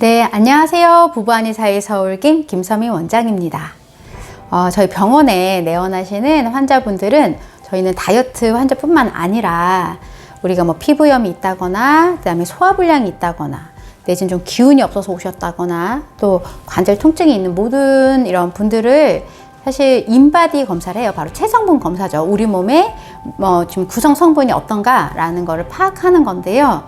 네, 안녕하세요. 부부한의 사이 서울김 김서미 원장입니다. 저희 병원에 내원하시는 환자분들은 저희는 다이어트 환자뿐만 아니라 우리가 뭐 피부염이 있다거나 그다음에 소화불량이 있다거나 내지는 좀 기운이 없어서 오셨다거나 또 관절 통증이 있는 모든 이런 분들을 사실 인바디 검사를 해요. 바로 체성분 검사죠. 우리 몸에 지금 구성 성분이 어떤가라는 거를 파악하는 건데요.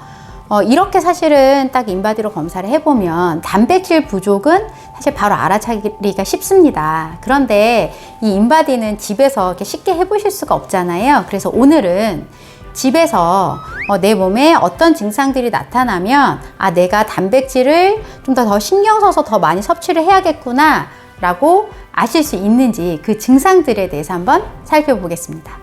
이렇게 사실은 딱 인바디로 검사를 해보면 단백질 부족은 사실 바로 알아차리기가 쉽습니다. 그런데 이 인바디는 집에서 이렇게 쉽게 해보실 수가 없잖아요. 그래서 오늘은 집에서 내 몸에 어떤 증상들이 나타나면 내가 단백질을 좀 더 신경 써서 더 많이 섭취를 해야겠구나 라고 아실 수 있는지 그 증상들에 대해서 한번 살펴보겠습니다.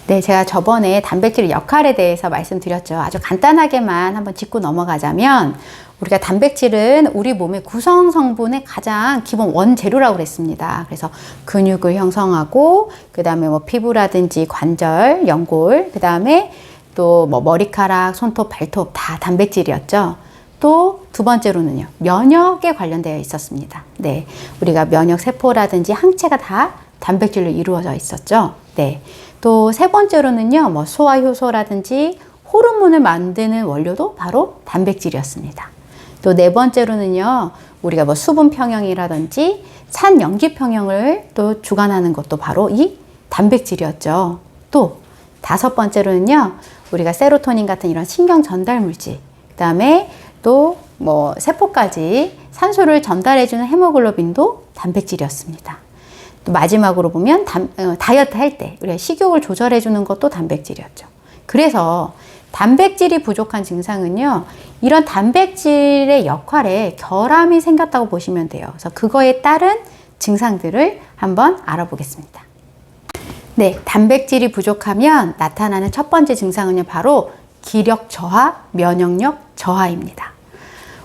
네, 제가 저번에 단백질의 역할에 대해서 말씀드렸죠. 아주 간단하게만 한번 짚고 넘어가자면 우리가 단백질은 우리 몸의 구성 성분의 가장 기본 원재료라고 그랬습니다. 그래서 근육을 형성하고 그 다음에 뭐 피부라든지 관절, 연골, 그 다음에 또 뭐 머리카락, 손톱, 발톱 다 단백질이었죠. 또 두 번째로는요, 면역에 관련되어 있었습니다. 네, 우리가 면역 세포라든지 항체가 다 단백질로 이루어져 있었죠. 네. 또 세 번째로는요, 뭐 소화 효소라든지 호르몬을 만드는 원료도 바로 단백질이었습니다. 또 네 번째로는요, 우리가 뭐 수분 평형이라든지 산 염기 평형을 또 주관하는 것도 바로 이 단백질이었죠. 또 다섯 번째로는요, 우리가 세로토닌 같은 이런 신경 전달 물질, 그 다음에 또 뭐 세포까지 산소를 전달해주는 헤모글로빈도 단백질이었습니다. 또 마지막으로 보면 다이어트 할 때 우리가 식욕을 조절해 주는 것도 단백질이었죠. 그래서 단백질이 부족한 증상은요, 이런 단백질의 역할에 결함이 생겼다고 보시면 돼요. 그래서 그거에 따른 증상들을 한번 알아보겠습니다. 네, 단백질이 부족하면 나타나는 첫 번째 증상은요, 바로 기력 저하, 면역력 저하입니다.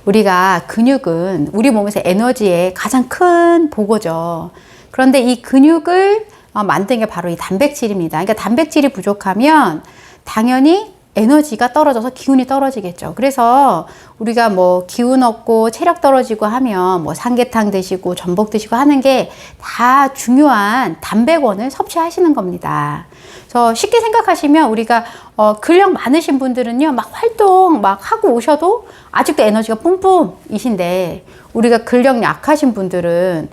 우리가 근육은 우리 몸에서 에너지의 가장 큰 보고죠. 그런데 이 근육을 만든 게 바로 이 단백질입니다. 그러니까 단백질이 부족하면 당연히 에너지가 떨어져서 기운이 떨어지겠죠. 그래서 우리가 뭐 기운 없고 체력 떨어지고 하면 뭐 삼계탕 드시고 전복 드시고 하는 게 다 중요한 단백원을 섭취하시는 겁니다. 그래서 쉽게 생각하시면 우리가 근력 많으신 분들은요, 막 활동 막 하고 오셔도 아직도 에너지가 뿜뿜이신데 우리가 근력 약하신 분들은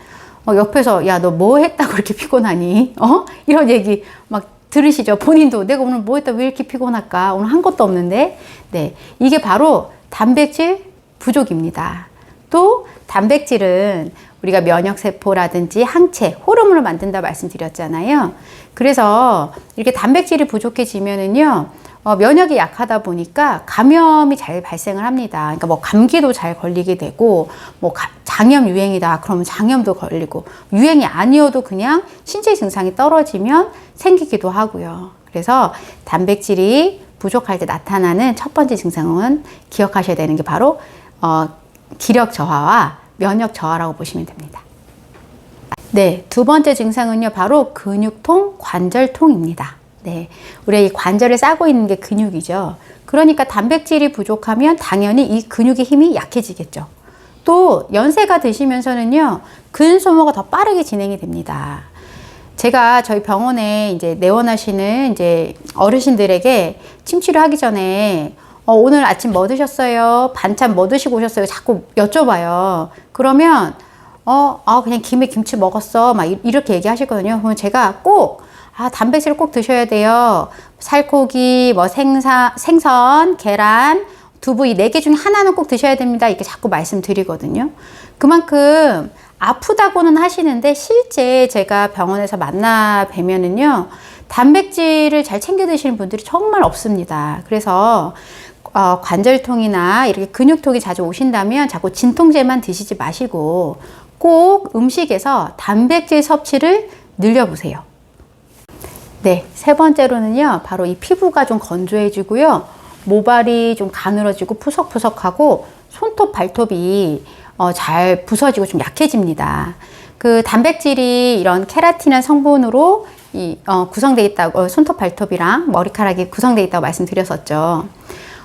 옆에서 야, 너 뭐 했다고 이렇게 피곤하니? 이런 얘기 막 들으시죠? 본인도 내가 오늘 뭐 했다 왜 이렇게 피곤할까? 오늘 한 것도 없는데. 네, 이게 바로 단백질 부족입니다. 또 단백질은 우리가 면역세포라든지 항체, 호르몬을 만든다 말씀드렸잖아요. 그래서 이렇게 단백질이 부족해지면은요, 면역이 약하다 보니까 감염이 잘 발생을 합니다. 그러니까 뭐 감기도 잘 걸리게 되고, 뭐 장염 유행이다 그러면 장염도 걸리고, 유행이 아니어도 그냥 신체 증상이 떨어지면 생기기도 하고요. 그래서 단백질이 부족할 때 나타나는 첫 번째 증상은 기억하셔야 되는 게 바로 기력 저하와 면역 저하라고 보시면 됩니다. 네, 두 번째 증상은요, 바로 근육통, 관절통입니다. 네, 우리가 이 관절을 싸고 있는 게 근육이죠. 그러니까 단백질이 부족하면 당연히 이 근육의 힘이 약해지겠죠. 또 연세가 드시면서는요, 근 소모가 더 빠르게 진행이 됩니다. 제가 저희 병원에 이제 내원하시는 이제 어르신들에게 침치료 하기 전에 오늘 아침 뭐 드셨어요? 반찬 뭐 드시고 오셨어요? 자꾸 여쭤봐요. 그러면 그냥 김치 먹었어. 막 이렇게 얘기하시거든요. 그러면 제가 꼭 단백질 꼭 드셔야 돼요. 살코기, 뭐 생선, 계란, 두부 이 4개 중에 하나는 꼭 드셔야 됩니다. 이렇게 자꾸 말씀드리거든요. 그만큼 아프다고는 하시는데 실제 제가 병원에서 만나 뵈면은요, 단백질을 잘 챙겨 드시는 분들이 정말 없습니다. 그래서 관절통이나 이렇게 근육통이 자주 오신다면 자꾸 진통제만 드시지 마시고 꼭 음식에서 단백질 섭취를 늘려보세요. 네, 세 번째로는요, 바로 이 피부가 좀 건조해지고요, 모발이 좀 가늘어지고 푸석푸석하고 손톱, 발톱이 잘 부서지고 좀 약해집니다. 그 단백질이 이런 케라틴한 성분으로 구성되어 있다고, 손톱, 발톱이랑 머리카락이 구성되어 있다고 말씀드렸었죠.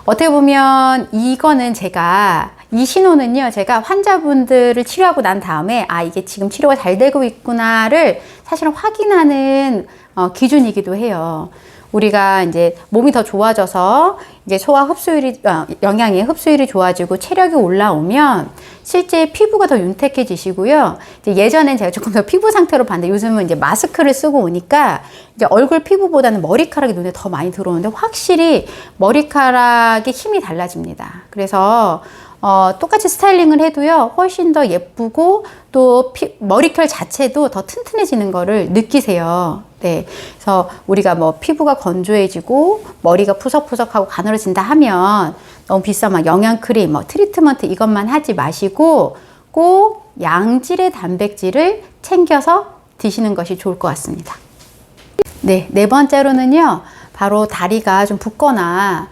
어떻게 보면 이거는 제가 이 신호는요, 제가 환자분들을 치료하고 난 다음에, 아, 이게 지금 치료가 잘 되고 있구나를 사실은 확인하는 기준이기도 해요. 우리가 이제 몸이 더 좋아져서 이제 소화 흡수율이, 영양의 흡수율이 좋아지고 체력이 올라오면 실제 피부가 더 윤택해지시고요. 이제 예전엔 제가 조금 더 피부 상태로 봤는데 요즘은 이제 마스크를 쓰고 오니까 이제 얼굴 피부보다는 머리카락이 눈에 더 많이 들어오는데 확실히 머리카락의 힘이 달라집니다. 그래서 똑같이 스타일링을 해도요, 훨씬 더 예쁘고, 또 머리결 자체도 더 튼튼해지는 거를 느끼세요. 네. 그래서 우리가 뭐 피부가 건조해지고, 머리가 푸석푸석하고 가늘어진다 하면 너무 비싼 막 영양크림, 뭐 트리트먼트 이것만 하지 마시고, 꼭 양질의 단백질을 챙겨서 드시는 것이 좋을 것 같습니다. 네. 네 번째로는요, 바로 다리가 좀 붓거나,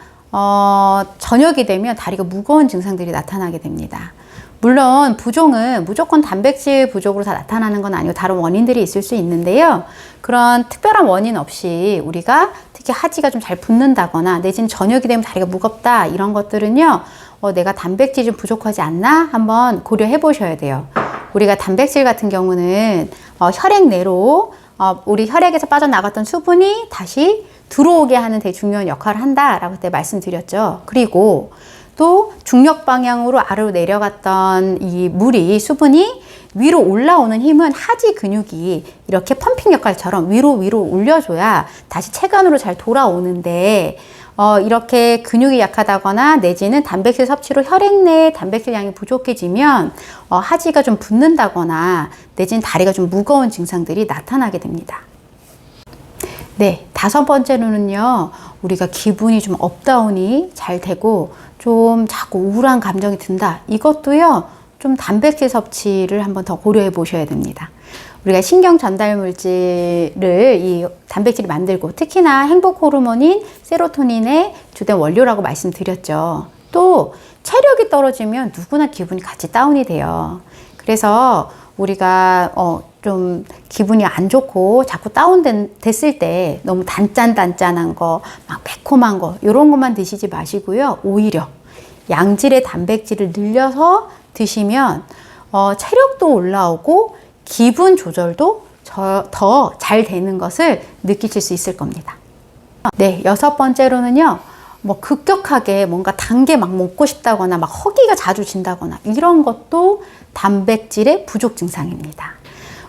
저녁이 되면 다리가 무거운 증상들이 나타나게 됩니다. 물론 부종은 무조건 단백질 부족으로 다 나타나는 건 아니고 다른 원인들이 있을 수 있는데요. 그런 특별한 원인 없이 우리가 특히 하지가 좀 잘 붓는다거나 내지는 저녁이 되면 다리가 무겁다 이런 것들은요. 내가 단백질이 좀 부족하지 않나 한번 고려해 보셔야 돼요. 우리가 단백질 같은 경우는 혈액 내로 우리 혈액에서 빠져나갔던 수분이 다시 들어오게 하는 되게 중요한 역할을 한다라고 그때 말씀드렸죠. 그리고 또 중력 방향으로 아래로 내려갔던 이 물이 수분이 위로 올라오는 힘은 하지 근육이 이렇게 펌핑 역할처럼 위로 올려줘야 다시 체관으로 잘 돌아오는데 이렇게 근육이 약하다거나 내지는 단백질 섭취로 혈액 내에 단백질 양이 부족해지면 하지가 좀 붓는다거나 내지는 다리가 좀 무거운 증상들이 나타나게 됩니다. 네, 다섯 번째로는요, 우리가 기분이 좀 업다운이 잘 되고 좀 자꾸 우울한 감정이 든다. 이것도요, 좀 단백질 섭취를 한번 더 고려해 보셔야 됩니다. 우리가 신경 전달 물질을 이 단백질이 만들고 특히나 행복 호르몬인 세로토닌의 주된 원료라고 말씀드렸죠. 또 체력이 떨어지면 누구나 기분이 같이 다운이 돼요. 그래서 우리가 좀 기분이 안 좋고 자꾸 다운됐을 때 너무 단짠한 거, 막 매콤한 거 이런 것만 드시지 마시고요. 오히려 양질의 단백질을 늘려서 드시면 체력도 올라오고 기분 조절도 더 잘 되는 것을 느끼실 수 있을 겁니다. 네, 여섯 번째로는요. 뭐 급격하게 뭔가 단 게 막 먹고 싶다거나 막 허기가 자주 진다거나 이런 것도 단백질의 부족 증상입니다.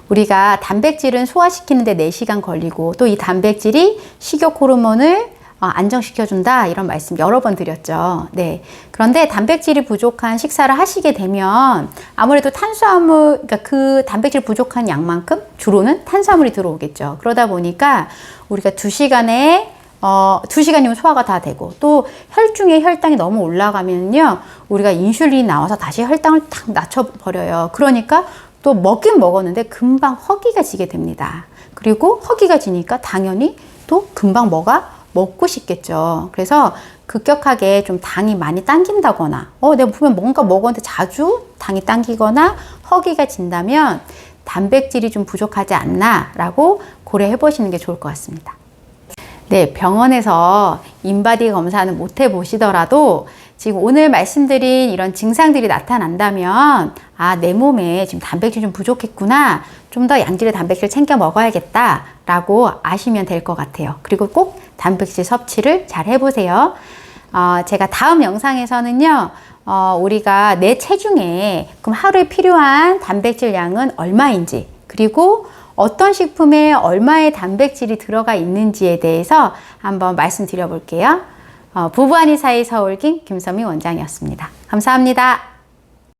우리가 단백질은 소화시키는데 4시간 걸리고 또 이 단백질이 식욕 호르몬을 안정시켜준다 이런 말씀 여러 번 드렸죠. 네. 그런데 단백질이 부족한 식사를 하시게 되면 아무래도 탄수화물, 그러니까 그 단백질 부족한 양만큼 주로는 탄수화물이 들어오겠죠. 그러다 보니까 우리가 2시간에 2시간이면 소화가 다 되고 또 혈중의 혈당이 너무 올라가면요 우리가 인슐린이 나와서 다시 혈당을 탁 낮춰버려요. 그러니까 또 먹긴 먹었는데 금방 허기가 지게 됩니다. 그리고 허기가 지니까 당연히 또 금방 먹고 싶겠죠. 그래서 급격하게 좀 당이 많이 당긴다거나 내가 보면 뭔가 먹었는데 자주 당이 당기거나 허기가 진다면 단백질이 좀 부족하지 않나 라고 고려해 보시는 게 좋을 것 같습니다. 네, 병원에서 인바디 검사는 못 해보시더라도 지금 오늘 말씀드린 이런 증상들이 나타난다면 내 몸에 지금 단백질 좀 부족했구나. 좀 더 양질의 단백질 챙겨 먹어야겠다 라고 아시면 될 것 같아요. 그리고 꼭 단백질 섭취를 잘 해보세요. 제가 다음 영상에서는요. 우리가 내 체중에 그럼 하루에 필요한 단백질 양은 얼마인지 그리고 어떤 식품에 얼마의 단백질이 들어가 있는지에 대해서 한번 말씀드려 볼게요. 부부한의 사이 서울김 김선미 원장이었습니다. 감사합니다.